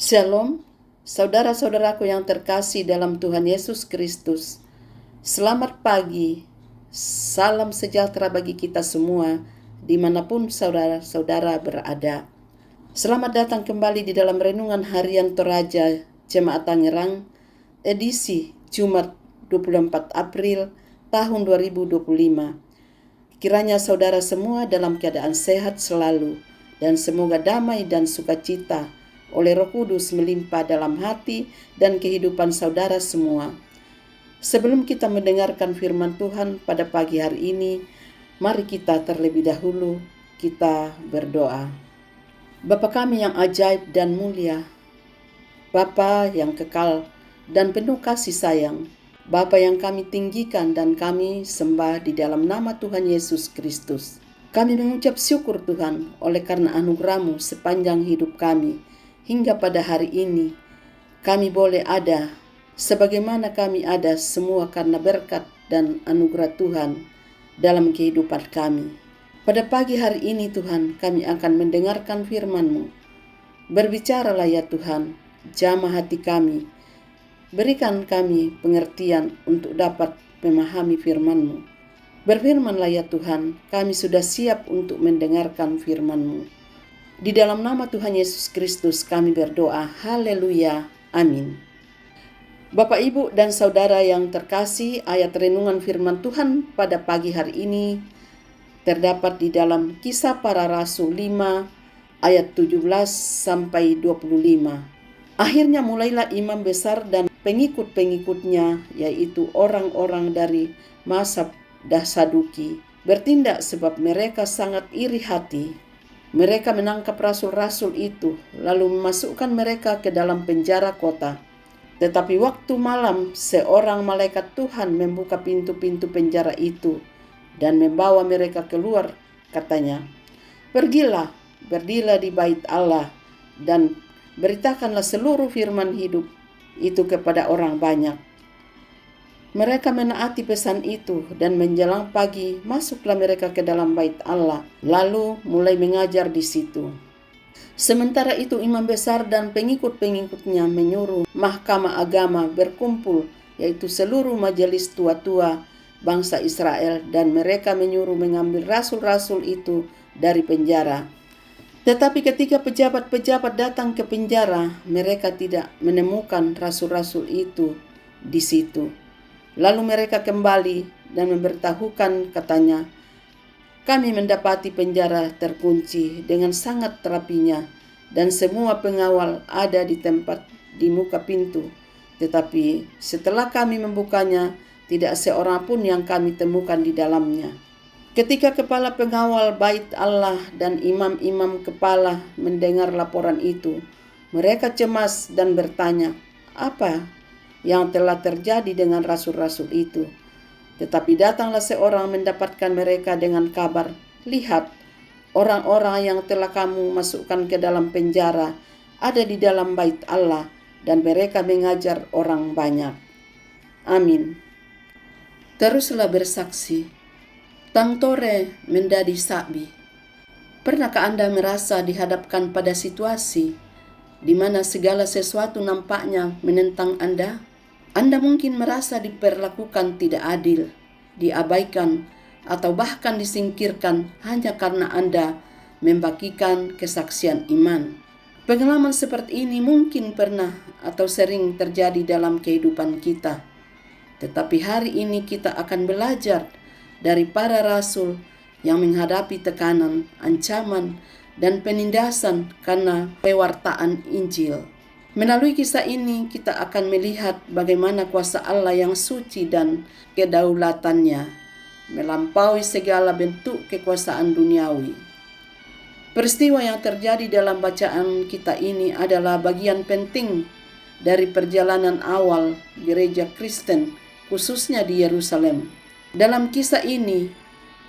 Shalom, saudara-saudaraku yang terkasih dalam Tuhan Yesus Kristus. Selamat pagi, salam sejahtera bagi kita semua, dimanapun saudara-saudara berada. Selamat datang kembali di dalam Renungan Harian Toraja Jemaat Tangerang, edisi Jumat 24 April tahun 2025. Kiranya saudara semua dalam keadaan sehat selalu, dan semoga damai dan sukacita oleh Roh Kudus melimpah dalam hati dan kehidupan saudara semua. Sebelum kita mendengarkan firman Tuhan pada pagi hari ini, mari kita terlebih dahulu kita berdoa. Bapa kami yang ajaib dan mulia, Bapa yang kekal dan penuh kasih sayang, Bapa yang kami tinggikan dan kami sembah di dalam nama Tuhan Yesus Kristus. Kami mengucap syukur Tuhan oleh karena anugerah-Mu sepanjang hidup kami. Hingga pada hari ini, kami boleh ada, sebagaimana kami ada semua karena berkat dan anugerah Tuhan dalam kehidupan kami. Pada pagi hari ini Tuhan, kami akan mendengarkan firman-Mu. Berbicaralah ya Tuhan, jamah hati kami. Berikan kami pengertian untuk dapat memahami firman-Mu. Berfirmanlah ya Tuhan, kami sudah siap untuk mendengarkan firman-Mu. Di dalam nama Tuhan Yesus Kristus kami berdoa, haleluya, amin. Bapak, Ibu, dan Saudara yang terkasih, ayat renungan firman Tuhan pada pagi hari ini terdapat di dalam Kisah Para Rasul 5 ayat 17 sampai 25. Akhirnya mulailah imam besar dan pengikut-pengikutnya, yaitu orang-orang dari mazhab Saduki, bertindak sebab mereka sangat iri hati. Mereka menangkap rasul-rasul itu, lalu memasukkan mereka ke dalam penjara kota. Tetapi waktu malam, seorang malaikat Tuhan membuka pintu-pintu penjara itu dan membawa mereka keluar, katanya, "Pergilah, berdirilah di bait Allah, dan beritakanlah seluruh firman hidup itu kepada orang banyak." Mereka menaati pesan itu dan menjelang pagi masuklah mereka ke dalam bait Allah, lalu mulai mengajar di situ. Sementara itu imam besar dan pengikut-pengikutnya menyuruh mahkamah agama berkumpul, yaitu seluruh majelis tua-tua bangsa Israel, dan mereka menyuruh mengambil rasul-rasul itu dari penjara. Tetapi ketika pejabat-pejabat datang ke penjara, mereka tidak menemukan rasul-rasul itu di situ. Lalu mereka kembali dan memberitahukan, katanya, "Kami mendapati penjara terkunci dengan sangat rapinya, dan semua pengawal ada di tempat di muka pintu. Tetapi setelah kami membukanya, tidak seorang pun yang kami temukan di dalamnya." Ketika kepala pengawal bait Allah dan imam-imam kepala mendengar laporan itu, mereka cemas dan bertanya, "Apa yang telah terjadi dengan rasul-rasul itu?" Tetapi datanglah seorang mendapatkan mereka dengan kabar, "Lihat, orang-orang yang telah kamu masukkan ke dalam penjara ada di dalam bait Allah, dan mereka mengajar orang banyak." Amin. Teruslah bersaksi. Tangtore mendadi sabi. Pernahkah Anda merasa dihadapkan pada situasi di mana segala sesuatu nampaknya menentang Anda? Anda mungkin merasa diperlakukan tidak adil, diabaikan, atau bahkan disingkirkan hanya karena Anda membagikan kesaksian iman. Pengalaman seperti ini mungkin pernah atau sering terjadi dalam kehidupan kita. Tetapi hari ini kita akan belajar dari para rasul yang menghadapi tekanan, ancaman, dan penindasan karena pewartaan Injil. Melalui kisah ini kita akan melihat bagaimana kuasa Allah yang suci dan kedaulatannya melampaui segala bentuk kekuasaan duniawi. Peristiwa yang terjadi dalam bacaan kita ini adalah bagian penting dari perjalanan awal gereja Kristen, khususnya di Yerusalem. Dalam kisah ini,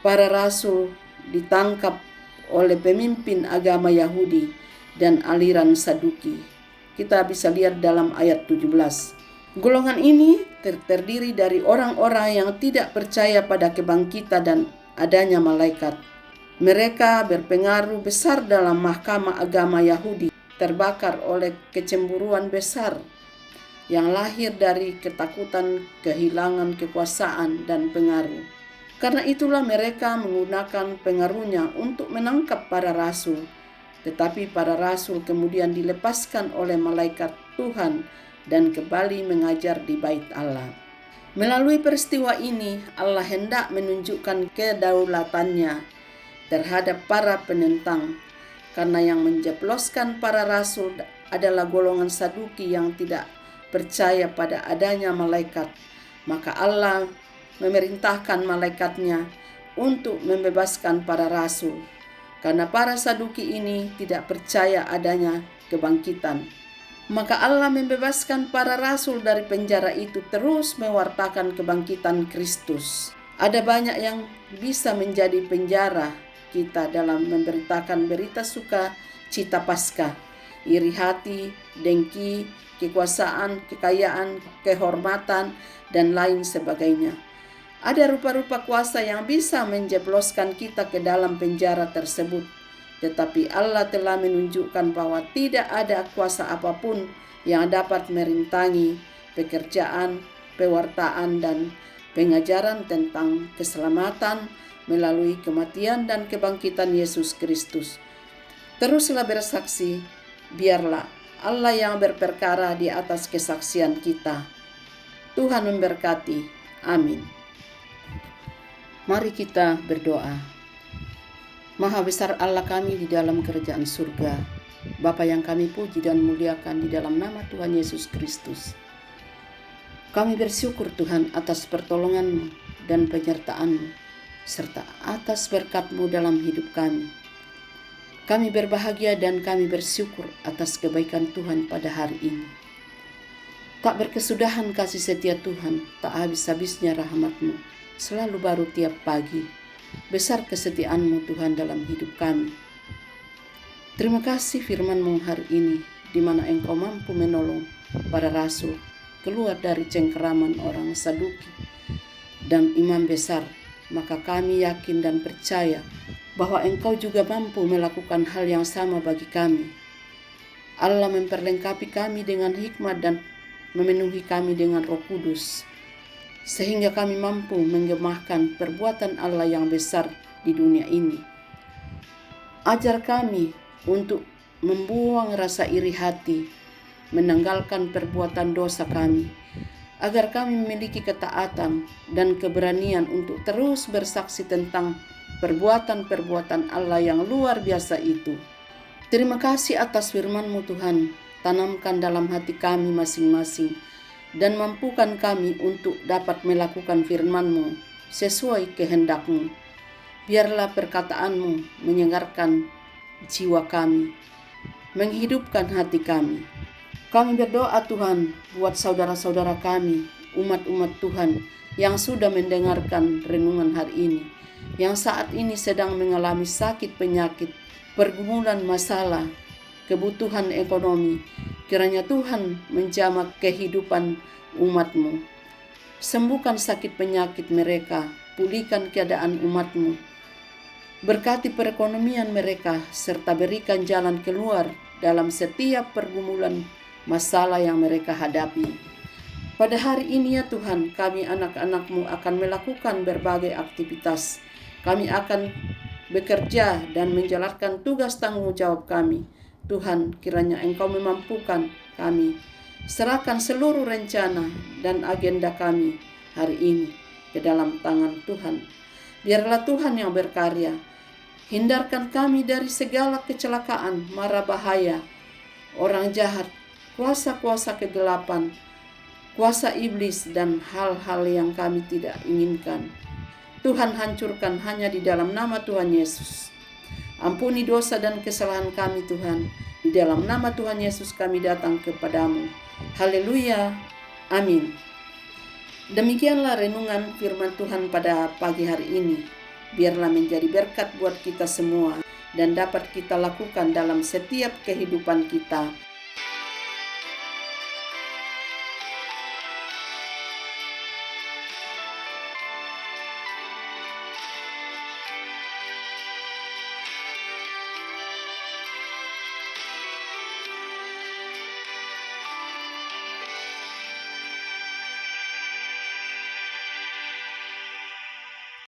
para rasul ditangkap oleh pemimpin agama Yahudi dan aliran Saduki. Kita bisa lihat dalam ayat 17. Golongan ini terdiri dari orang-orang yang tidak percaya pada kebangkitan dan adanya malaikat. Mereka berpengaruh besar dalam mahkamah agama Yahudi, terbakar oleh kecemburuan besar yang lahir dari ketakutan kehilangan kekuasaan dan pengaruh. Karena itulah mereka menggunakan pengaruhnya untuk menangkap para rasul. Tetapi para rasul kemudian dilepaskan oleh malaikat Tuhan dan kembali mengajar di bait Allah. Melalui peristiwa ini, Allah hendak menunjukkan kedaulatannya terhadap para penentang, karena yang menjebloskan para rasul adalah golongan Saduki yang tidak percaya pada adanya malaikat. Maka Allah memerintahkan malaikatnya untuk membebaskan para rasul, karena para Saduki ini tidak percaya adanya kebangkitan. Maka Allah membebaskan para rasul dari penjara itu, terus mewartakan kebangkitan Kristus. Ada banyak yang bisa menjadi penjara kita dalam memberitakan berita suka cita Paskah, iri hati, dengki, kekuasaan, kekayaan, kehormatan, dan lain sebagainya. Ada rupa-rupa kuasa yang bisa menjebloskan kita ke dalam penjara tersebut. Tetapi Allah telah menunjukkan bahwa tidak ada kuasa apapun yang dapat merintangi pekerjaan, pewartaan, dan pengajaran tentang keselamatan melalui kematian dan kebangkitan Yesus Kristus. Teruslah bersaksi, biarlah Allah yang berperkara di atas kesaksian kita. Tuhan memberkati. Amin. Mari kita berdoa. Maha besar Allah kami di dalam kerajaan surga, Bapa yang kami puji dan muliakan di dalam nama Tuhan Yesus Kristus. Kami bersyukur Tuhan atas pertolongan-Mu dan penyertaan-Mu, serta atas berkat-Mu dalam hidup kami. Kami berbahagia dan kami bersyukur atas kebaikan Tuhan pada hari ini. Tak berkesudahan kasih setia Tuhan, tak habis-habisnya rahmat-Mu, selalu baru tiap pagi. Besar kesetiaan-Mu Tuhan dalam hidup kami. Terima kasih firman-Mu hari ini, di mana Engkau mampu menolong para rasul keluar dari cengkeraman orang Saduki dan imam besar. Maka kami yakin dan percaya bahwa Engkau juga mampu melakukan hal yang sama bagi kami. Allah memperlengkapi kami dengan hikmat dan memenuhi kami dengan Roh Kudus, sehingga kami mampu menggemahkan perbuatan Allah yang besar di dunia ini. Ajar kami untuk membuang rasa iri hati, menanggalkan perbuatan dosa kami, agar kami memiliki ketaatan dan keberanian untuk terus bersaksi tentang perbuatan-perbuatan Allah yang luar biasa itu. Terima kasih atas firman-Mu Tuhan, tanamkan dalam hati kami masing-masing, dan mampukan kami untuk dapat melakukan firman-Mu sesuai kehendak-Mu. Biarlah perkataan-Mu menyegarkan jiwa kami, menghidupkan hati kami. Kami berdoa Tuhan buat saudara-saudara kami, umat-umat Tuhan yang sudah mendengarkan renungan hari ini, yang saat ini sedang mengalami sakit penyakit, pergumulan masalah, kebutuhan ekonomi. Kiranya Tuhan menjamah kehidupan umat-Mu. Sembuhkan sakit penyakit mereka, pulihkan keadaan umat-Mu. Berkati perekonomian mereka, serta berikan jalan keluar dalam setiap pergumulan masalah yang mereka hadapi. Pada hari ini ya Tuhan, kami anak-anak-Mu akan melakukan berbagai aktivitas. Kami akan bekerja dan menjalankan tugas tanggung jawab kami. Tuhan, kiranya Engkau memampukan kami. Serahkan seluruh rencana dan agenda kami hari ini ke dalam tangan Tuhan. Biarlah Tuhan yang berkarya. Hindarkan kami dari segala kecelakaan, mara bahaya, orang jahat, kuasa-kuasa kegelapan, kuasa iblis, dan hal-hal yang kami tidak inginkan. Tuhan, hancurkan hanya di dalam nama Tuhan Yesus. Ampuni dosa dan kesalahan kami Tuhan. Di dalam nama Tuhan Yesus kami datang kepadamu. Haleluya. Amin. Demikianlah renungan firman Tuhan pada pagi hari ini. Biarlah menjadi berkat buat kita semua dan dapat kita lakukan dalam setiap kehidupan kita